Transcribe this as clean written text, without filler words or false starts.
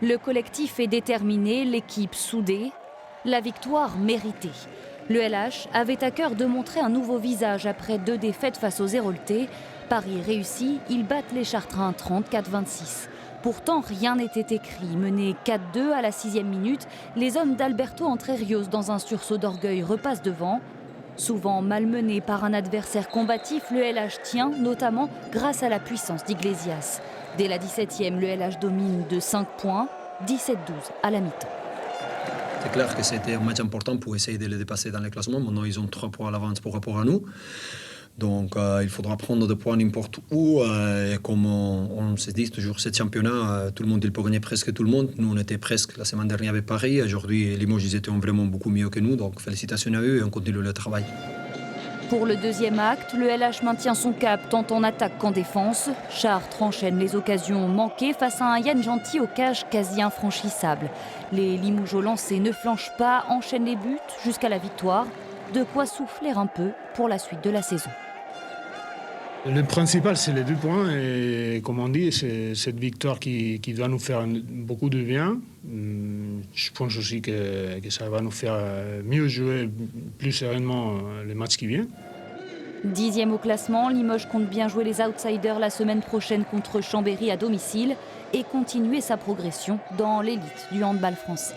Le collectif est déterminé, l'équipe soudée, la victoire méritée. Le LH avait à cœur de montrer un nouveau visage après 2 défaites face aux Héroltais. Pari réussi, ils battent les Chartrains 34-26. Pourtant, rien n'était écrit. Menés 4-2 à la 6e minute, les hommes d'Alberto Entre Rios, dans un sursaut d'orgueil, repassent devant. Souvent malmené par un adversaire combatif, le LH tient, notamment grâce à la puissance d'Iglesias. Dès la 17e, le LH domine de 5 points, 17-12 à la mi-temps. C'est clair que c'était un match important pour essayer de les dépasser dans le classement. Maintenant, ils ont 3 points à l'avance par rapport à nous. Donc, il faudra prendre des points n'importe où. Et comme on se dit toujours, ce championnat, tout le monde il peut gagner presque tout le monde. Nous, on était presque la semaine dernière avec Paris. Aujourd'hui, Limoges, ils étaient vraiment beaucoup mieux que nous. Donc, félicitations à eux et on continue le travail. Pour le deuxième acte, le LH maintient son cap tant en attaque qu'en défense. Chartres enchaîne les occasions manquées face à un Yann Gentil au cage quasi infranchissable. Les Limougeaux lancés ne flanchent pas, enchaînent les buts jusqu'à la victoire. De quoi souffler un peu pour la suite de la saison. Le principal, c'est les 2 points. Et comme on dit, c'est cette victoire qui doit nous faire beaucoup de bien. Je pense aussi que ça va nous faire mieux jouer plus sereinement les matchs qui viennent. 10e au classement, Limoges compte bien jouer les outsiders la semaine prochaine contre Chambéry à domicile et continuer sa progression dans l'élite du handball français.